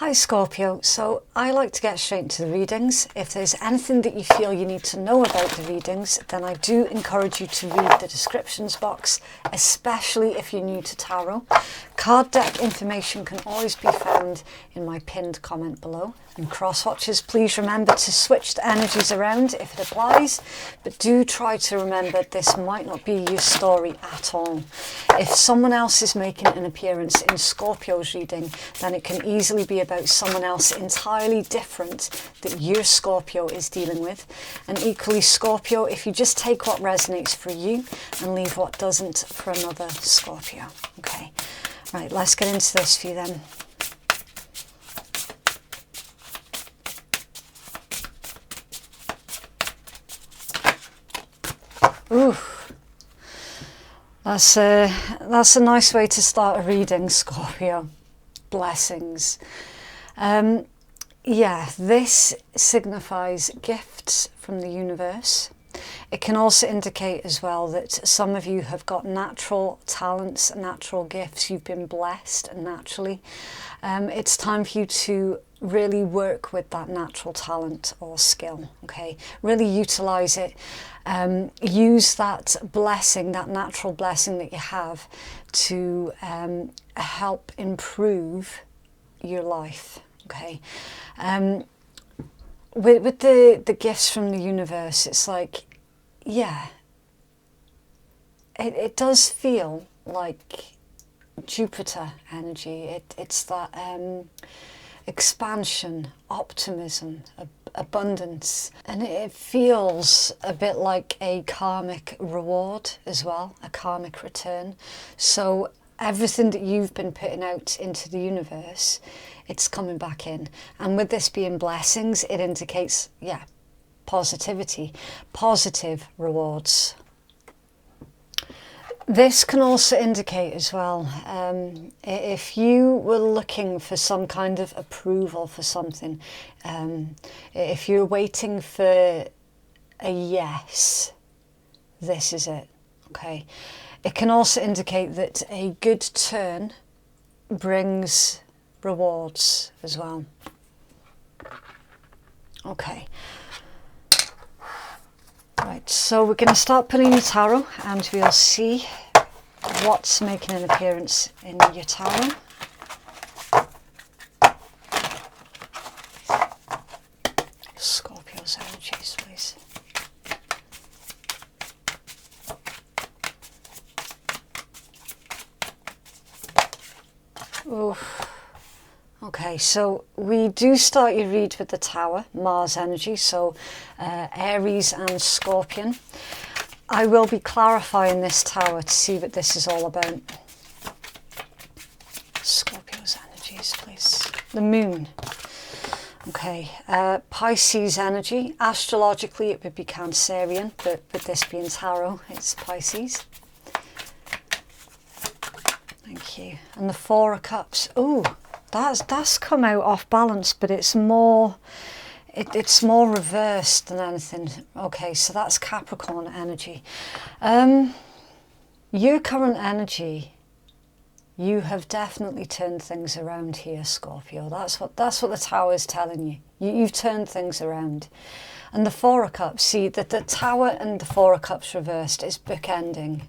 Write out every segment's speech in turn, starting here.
Hi Scorpio, so I like to get straight into the readings. If there's anything that you feel you need to know about the readings, then I do encourage you to read the descriptions box, especially if you're new to tarot. Card deck information can always be found in my pinned comment below. And cross watchers, please remember to switch the energies around if it applies, but do try to remember this might not be your story at all. If someone else is making an appearance in Scorpio's reading, then it can easily be about someone else entirely different that your Scorpio is dealing with. And equally Scorpio, if you just take what resonates for you and leave what doesn't for another Scorpio. Okay, right, let's get into this for you then. Ooh, that's a nice way to start a reading, Scorpio. Blessings. Yeah, this signifies gifts from the universe. It can also indicate as well that some of you have got natural talents, natural gifts. You've been blessed naturally. It's time for you to really work with that natural talent or skill, okay? Really utilize it. Use that blessing, that natural blessing that you have to help improve your life, okay? With the gifts from the universe, it's like, yeah, it does feel like Jupiter energy. It's that expansion, optimism, abundance, and it feels a bit like a karmic reward as well, a karmic return. So everything that you've been putting out into the universe, it's coming back in. And with this being blessings, it indicates, yeah, positivity, positive rewards. This can also indicate as well, if you were looking for some kind of approval for something, if you're waiting for a yes, this is it, okay? It can also indicate that a good turn brings rewards as well. Okay. Right, so we're going to start pulling your tarot and we'll see what's making an appearance in your tarot. Scorpio's energies, please. Oof. Okay, so we do start your read with the Tower, Mars energy, so Aries and Scorpion. I will be clarifying this Tower to see what this is all about. Scorpio's energies, please. The Moon. Okay, Pisces energy. Astrologically it would be Cancerian, but with this being tarot, it's Pisces. Thank you. And the Four of Cups. Ooh. That's come out off balance, but it's more reversed than anything. Okay, so that's Capricorn energy. Your current energy, you have definitely turned things around here, Scorpio. That's what the Tower is telling you. You've turned things around. And the Four of Cups, see that the Tower and the Four of Cups reversed is bookending,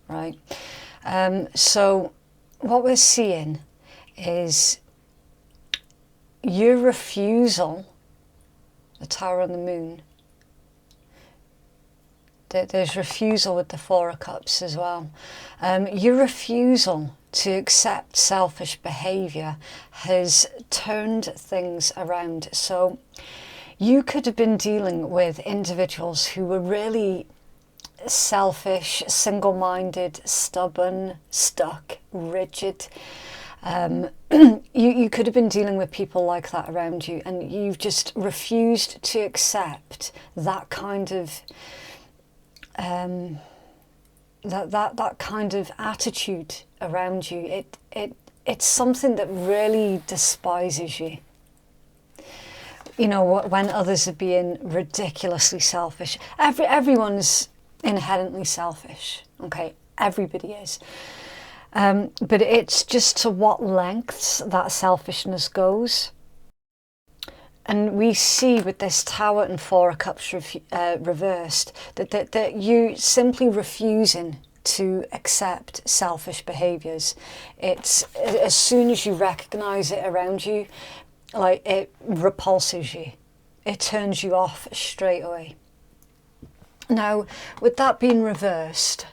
right? So what we're seeing is your refusal, the Tower and the Moon. There's refusal with the Four of Cups as well. Your refusal to accept selfish behaviour has turned things around. So you could have been dealing with individuals who were really selfish, single-minded, stubborn, stuck, rigid. You could have been dealing with people like that around you, and you've just refused to accept that kind of that kind of attitude around you. It's something that really despises you. You know, when others are being ridiculously selfish. Everyone's inherently selfish. Okay, everybody is. But it's just to what lengths that selfishness goes. And we see with this Tower and Four of Cups reversed that you simply refusing to accept selfish behaviours. It's as soon as you recognise it around you, like, it repulses you. It turns you off straight away. Now, with that being reversed,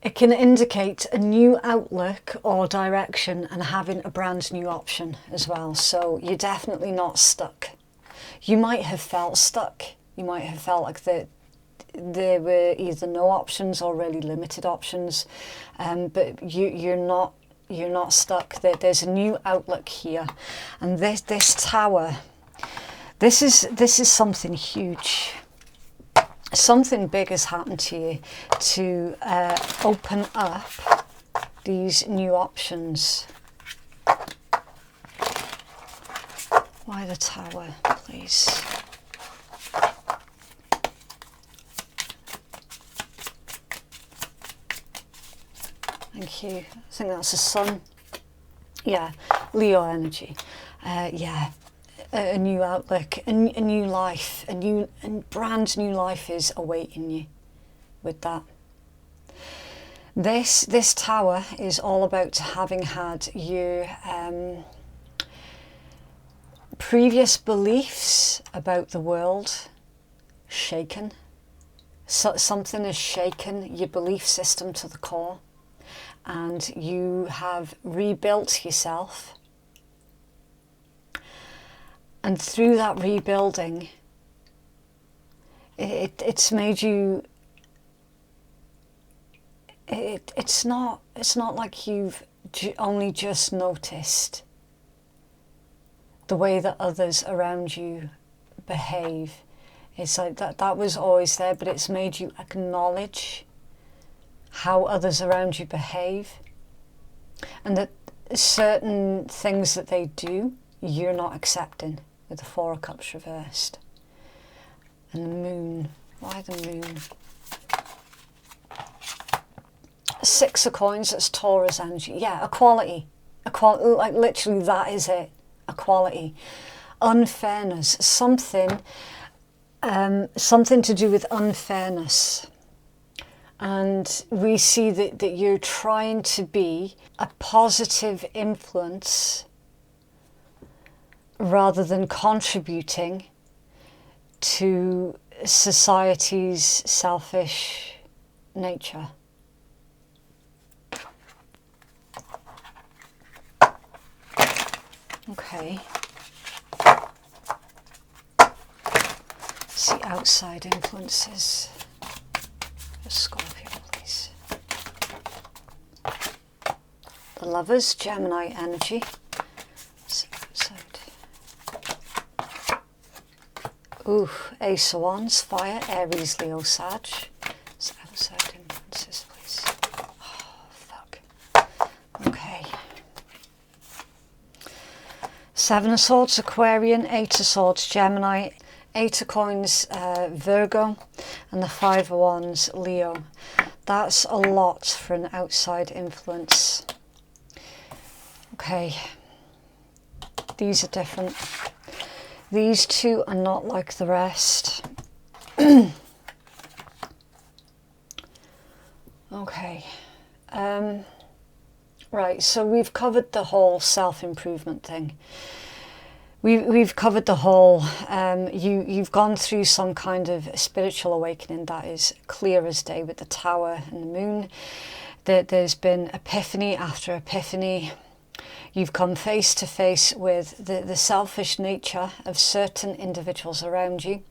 it can indicate a new outlook or direction and having a brand new option as well. So you're definitely not stuck. You might have felt stuck. You might have felt like there were either no options or really limited options, but you're not stuck. There's a new outlook here, and this Tower, this is something huge. Something big has happened to you to open up these new options. Why the Tower, please? Thank you. I think that's the Sun. Yeah, Leo energy. Yeah. A new outlook, a new life, a brand new life is awaiting you with that. This Tower is all about having had your previous beliefs about the world shaken. So, something has shaken your belief system to the core, and you have rebuilt yourself. And through that rebuilding, it's made you. It's not like you've only just noticed the way that others around you behave. It's like that was always there, but it's made you acknowledge how others around you behave, and that certain things that they do, you're not accepting. With the Four of Cups reversed. And the Moon. Why the Moon? Six of Coins, that's Taurus energy. Yeah, equality. Like literally that is it. Equality. Unfairness. Something to do with unfairness. And we see that you're trying to be a positive influence rather than contributing to society's selfish nature. Okay. Let's see outside influences for Scorpio, please. The Lovers, Gemini energy. Ooh, Ace of Wands, Fire, Aries, Leo, Sag. So outside influences, please. Oh, fuck. Okay. Seven of Swords, Aquarian, Eight of Swords, Gemini, Eight of Coins, Virgo, and the Five of Wands, Leo. That's a lot for an outside influence. Okay. These are different. These two are not like the rest. Okay. Right, so we've covered the whole self-improvement thing. We've covered the whole, you've gone through some kind of spiritual awakening that is clear as day with the Tower and the Moon. There's been epiphany after epiphany. You've come face to face with the selfish nature of certain individuals around you.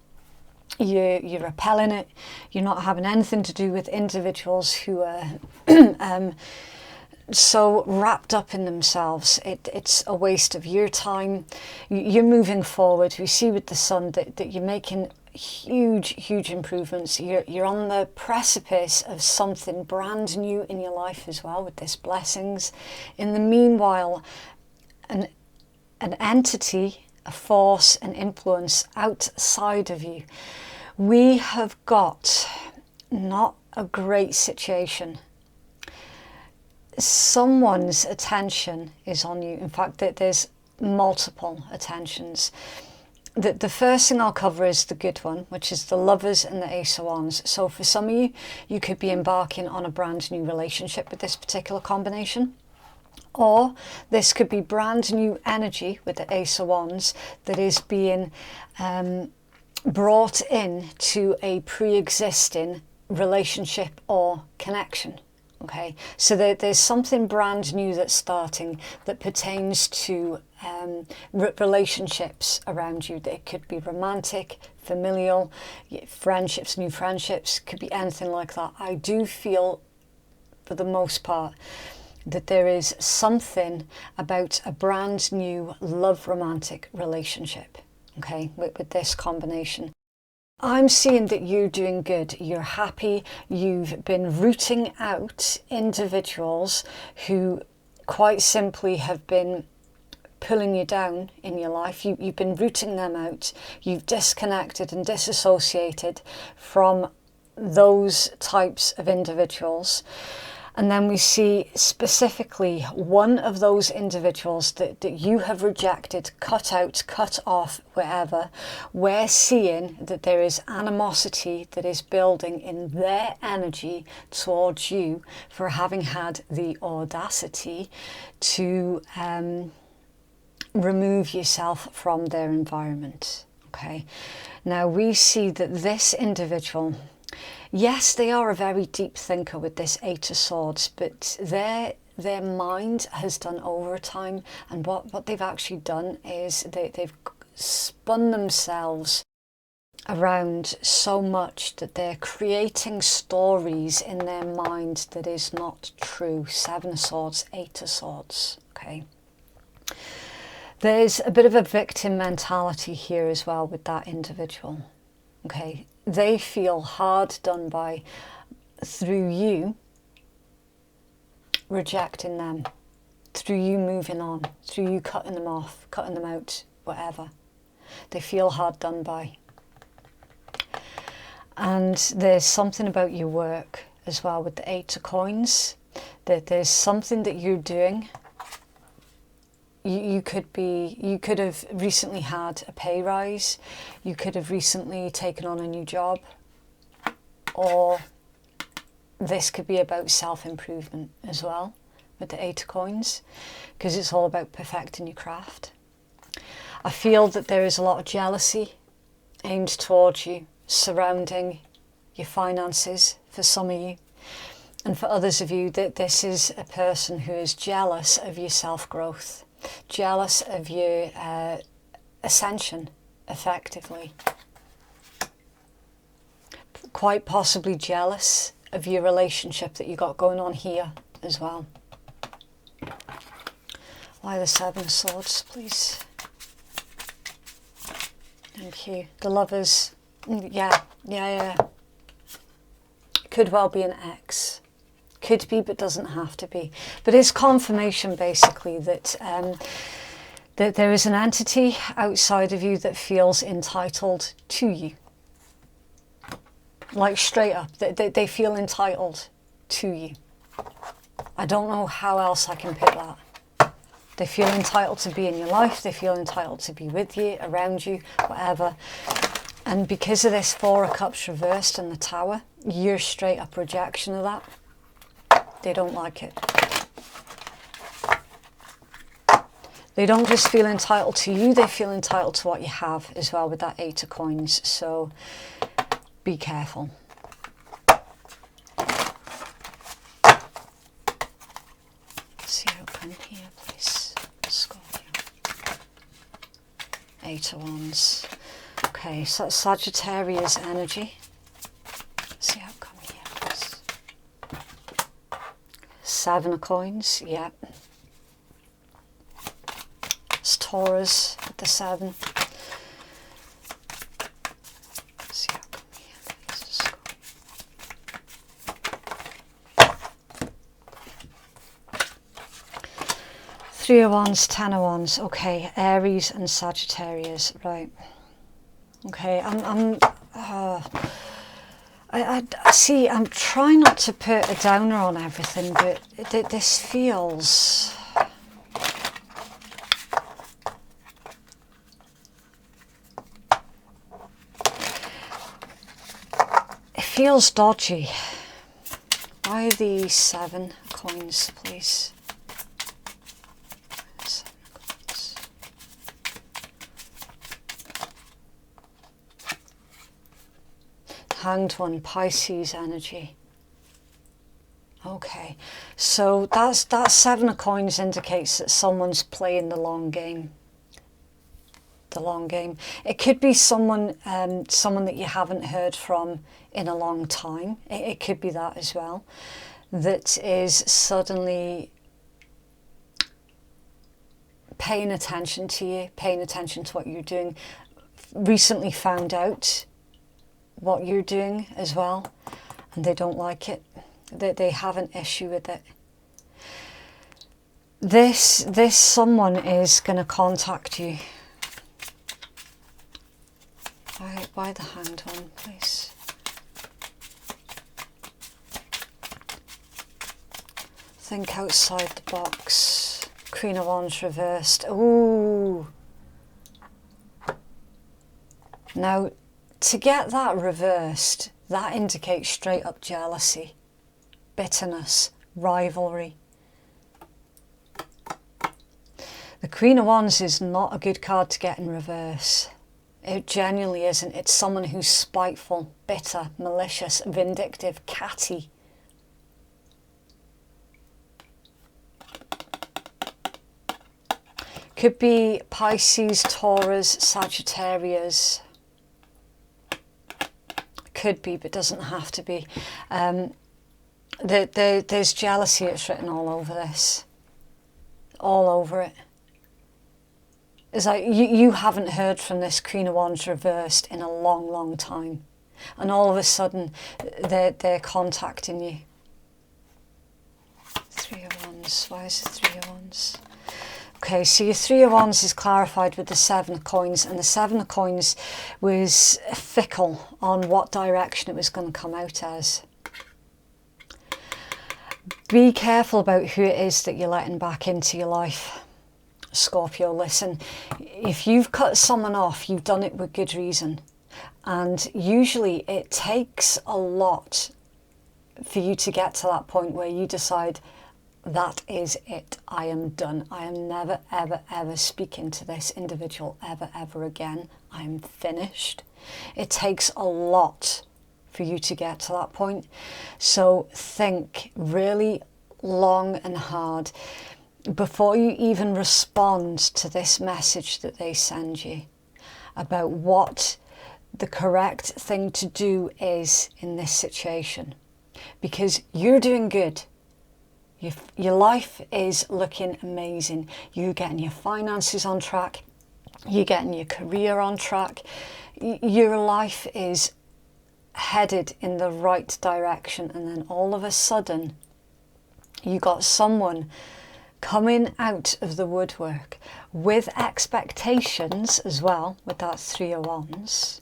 You're repelling it. You're not having anything to do with individuals who are so wrapped up in themselves. It's a waste of your time. You're moving forward. We see with the Sun that you're making huge improvements. You're on the precipice of something brand new in your life as well with this blessings. In the meanwhile, an entity, a force, an influence outside of you. We have got not a great situation. someone's attention is on you. In fact, there's multiple attentions. The first thing I'll cover is the good one, which is the Lovers and the Ace of Wands. So for some of you, you could be embarking on a brand new relationship with this particular combination. Or this could be brand new energy with the Ace of Wands that is being brought in to a pre-existing relationship or connection. Okay, so there's something brand new that's starting that pertains to relationships around you. It could be romantic, familial, friendships, new friendships, could be anything like that. I do feel, for the most part, that there is something about a brand new love romantic relationship, okay, with this combination. I'm seeing that you're doing good, you're happy, you've been rooting out individuals who quite simply have been pulling you down in your life. You've been rooting them out, you've disconnected and disassociated from those types of individuals. And then we see specifically one of those individuals that you have rejected, cut out, cut off, wherever. We're seeing that there is animosity that is building in their energy towards you for having had the audacity to remove yourself from their environment. Okay. Now we see that this individual, yes, they are a very deep thinker with this Eight of Swords, but their mind has done overtime, and what they've actually done is they've spun themselves around so much that they're creating stories in their mind that is not true. Seven of Swords, Eight of Swords, okay? There's a bit of a victim mentality here as well with that individual, okay? They feel hard done by through you rejecting them, through you moving on, through you cutting them off, cutting them out, whatever. They feel hard done by. And there's something about your work as well with the Eight of Coins, that there's something that you're doing. You could have recently had a pay rise, you could have recently taken on a new job, or this could be about self-improvement as well with the Eight of Coins, because it's all about perfecting your craft. I feel that there is a lot of jealousy aimed towards you, surrounding your finances for some of you. And for others of you, that this is a person who is jealous of your self-growth, jealous of your ascension, effectively. Quite possibly jealous of your relationship that you got going on here as well. Why the Seven of Swords, please? Thank you. The Lovers, yeah. Could well be an ex. Could be, but doesn't have to be. But it's confirmation, basically, that that there is an entity outside of you that feels entitled to you. Like straight up, they feel entitled to you. I don't know how else I can put that. They feel entitled to be in your life. They feel entitled to be with you, around you, whatever. And because of this Four of Cups reversed in the Tower, your straight up rejection of that, they don't like it. They don't just feel entitled to you, they feel entitled to what you have as well with that Eight of Coins. So be careful. See how come here, please. Scorpio. Eight of Wands. Okay, so that's Sagittarius energy. See how come here, please. Seven of Coins, yeah. It's Taurus with the seven. See how come here, please. Three of Wands, Ten of Wands. Okay, Aries and Sagittarius, right. Okay, I see, I'm trying not to put a downer on everything, but this feels... It feels dodgy. Why the 7 coins, please? 7 coins. Hanged One, Pisces energy. Okay, so that 7 of coins indicates that someone's playing the long game. The long game. It could be someone that you haven't heard from in a long time. It could be that as well. That is suddenly paying attention to you, paying attention to what you're doing. Recently found out what you're doing as well, and they don't like it. They have an issue with it. This someone is going to contact you. Why the Hanged One, please? Think outside the box. Queen of Wands reversed. Ooh. Now, to get that reversed, that indicates straight up jealousy, bitterness, rivalry. The Queen of Wands is not a good card to get in reverse. It genuinely isn't. It's someone who's spiteful, bitter, malicious, vindictive, catty. Could be Pisces, Taurus, Sagittarius. Could be, but doesn't have to be. There's jealousy that's written all over this. All over it. It's like you haven't heard from this Queen of Wands reversed in a long, long time. And all of a sudden, they're contacting you. 3 of Wands. Why is it 3 of Wands? Okay, so your 3 of Wands is clarified with the 7 of coins. And the 7 of coins was fickle on what direction it was going to come out as. Be careful about who it is that you're letting back into your life. Scorpio, listen, if you've cut someone off, you've done it with good reason. And usually it takes a lot for you to get to that point where you decide, that is it, I am done. I am never, ever, ever speaking to this individual ever, ever again. I am finished. It takes a lot for you to get to that point. So think really long and hard before you even respond to this message that they send you about what the correct thing to do is in this situation. Because you're doing good. Your life is looking amazing. You're getting your finances on track. You're getting your career on track. Your life is headed in the right direction. And then all of a sudden, you got someone coming out of the woodwork with expectations as well, with that 3 of Wands.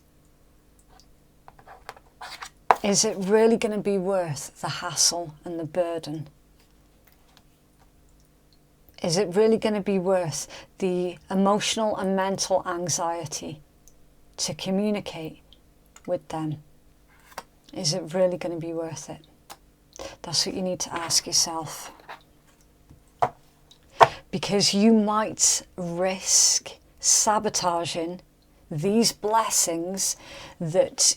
Is it really going to be worth the hassle and the burden? Is it really going to be worth the emotional and mental anxiety to communicate with them? Is it really going to be worth it? That's what you need to ask yourself. Because you might risk sabotaging these blessings that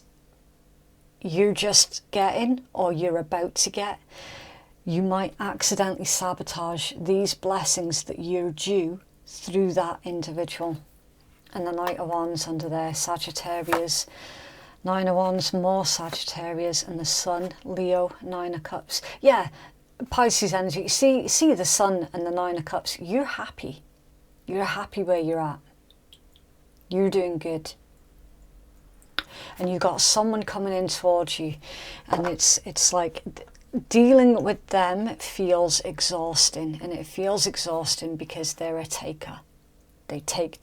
you're just getting or you're about to get. You might accidentally sabotage these blessings that you're due through that individual. And the Knight of Wands under there, Sagittarius. 9 of Wands, more Sagittarius, and the Sun, Leo, 9 of Cups. Yeah, Pisces energy. See the Sun and the 9 of Cups. You're happy. You're happy where you're at. You're doing good. And you've got someone coming in towards you, and it's like dealing with them feels exhausting, and it feels exhausting because they're a taker. They take.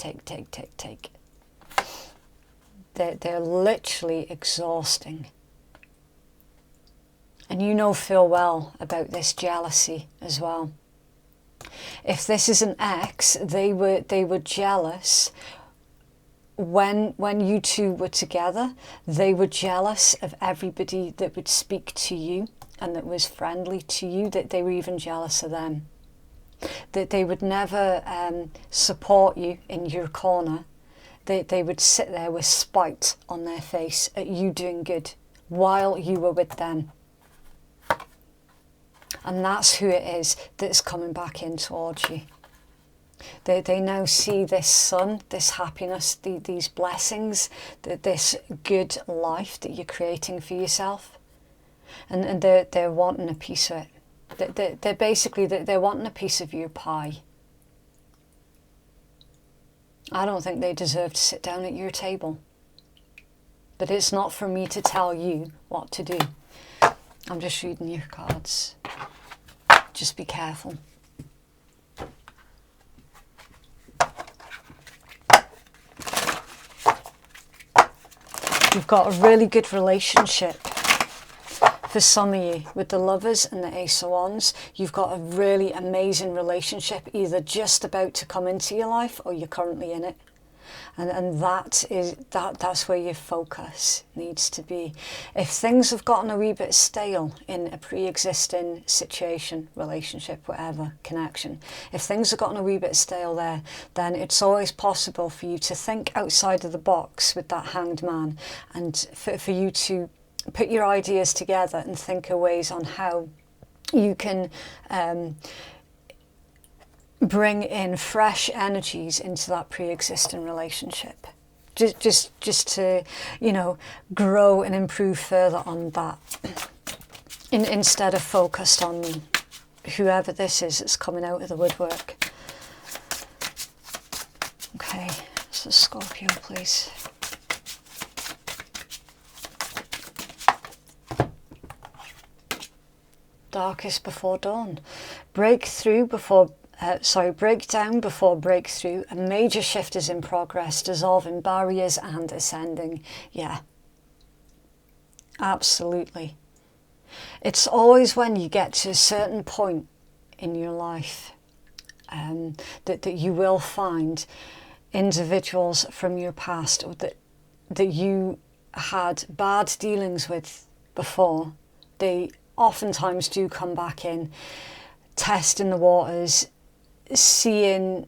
They're literally exhausting. And you know full well about this jealousy as well. If this is an ex, they were jealous when you two were together. They were jealous of everybody that would speak to you and that was friendly to you, that they were even jealous of them. That they would never support you in your corner. They would sit there with spite on their face at you doing good while you were with them. And that's who it is that's coming back in towards you. They now see this sun, this happiness, these blessings, this good life that you're creating for yourself. And they're wanting a piece of it. They're basically wanting a piece of your pie. I don't think they deserve to sit down at your table. But it's not for me to tell you what to do. I'm just reading your cards. Just be careful. You've got a really good relationship for some of you with the Lovers and the Ace of Wands. You've got a really amazing relationship, either just about to come into your life or you're currently in it. And that's where your focus needs to be. If things have gotten a wee bit stale in a pre-existing situation, relationship, whatever, connection, if things have gotten a wee bit stale there, then it's always possible for you to think outside of the box with that Hanged Man, and for you to put your ideas together and think of ways on how you can bring in fresh energies into that pre-existing relationship, just to, you know, grow and improve further on that, instead of focused on whoever this is that's coming out of the woodwork. Okay, so Scorpio, please. Darkest before dawn. Breakdown before breakthrough. A major shift is in progress, dissolving barriers and ascending. Yeah, absolutely. It's always when you get to a certain point in your life that you will find individuals from your past that you had bad dealings with before. They oftentimes do come back in, testing the waters, seeing,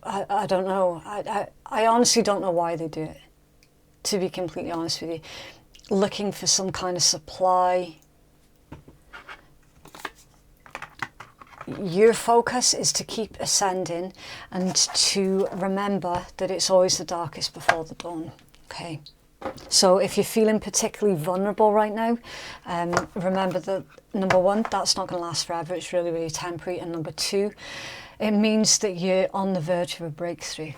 I don't know, I honestly don't know why they do it, to be completely honest with you. Looking for some kind of supply. Your focus is to keep ascending and to remember that it's always the darkest before the dawn. Okay. So if you're feeling particularly vulnerable right now, remember that, number one, that's not going to last forever. It's really, really temporary. And number two, it means that you're on the verge of a breakthrough.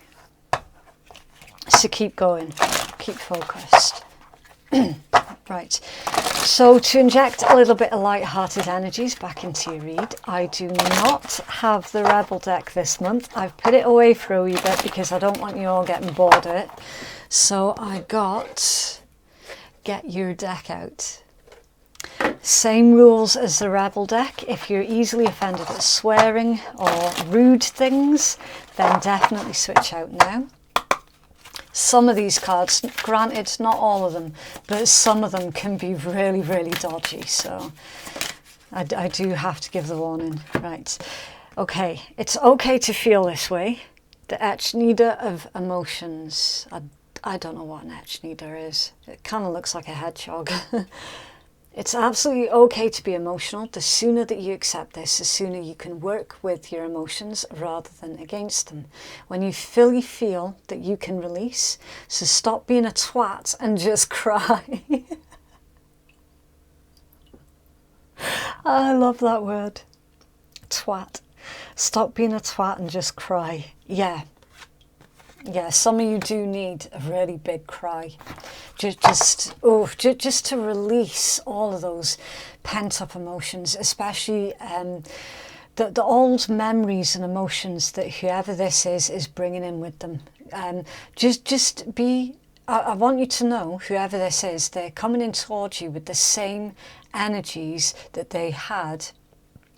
So keep going, keep focused. Right, so to inject a little bit of light-hearted energies back into your read, I do not have the Rebel deck this month. I've put it away for a wee bit because I don't want you all getting bored of it. So I got Get Your Deck Out. Same rules as the Rebel deck. If you're easily offended at swearing or rude things, then definitely switch out now. Some of these cards, granted not all of them, but some of them can be really, really dodgy. So I do have to give the warning. Right. Okay. It's okay to feel this way. The Etchneeder of Emotions. I don't know what an Etchneeder is. It kind of looks like a hedgehog. It's absolutely okay to be emotional. The sooner that you accept this, the sooner you can work with your emotions rather than against them. When you fully feel that you can release, so stop being a twat and just cry. I love that word. Twat. Stop being a twat and just cry. Yeah. Yeah, some of you do need a really big cry. Just to release all of those pent-up emotions, especially the old memories and emotions that whoever this is bringing in with them. Just be I want you to know, whoever this is, they're coming in towards you with the same energies that they had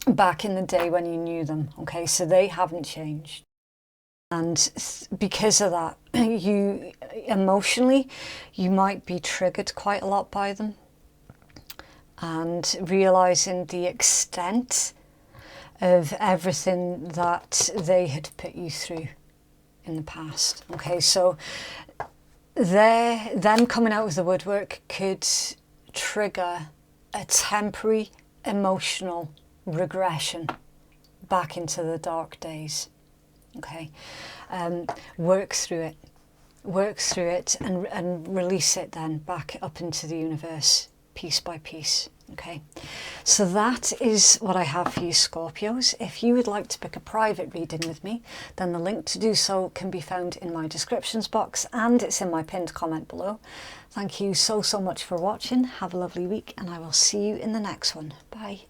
back in the day when you knew them. Okay, so they haven't changed. And because of that, you emotionally, you might be triggered quite a lot by them. And realizing the extent of everything that they had put you through in the past. Okay, so them coming out of the woodwork could trigger a temporary emotional regression back into the dark days. Okay, work through it and release it then back up into the universe, piece by piece. Okay, so that is what I have for you, Scorpios. If you would like to book a private reading with me, then the link to do so can be found in my descriptions box, and it's in my pinned comment below. Thank you so much for watching. Have a lovely week, and I will see you in the next one. Bye.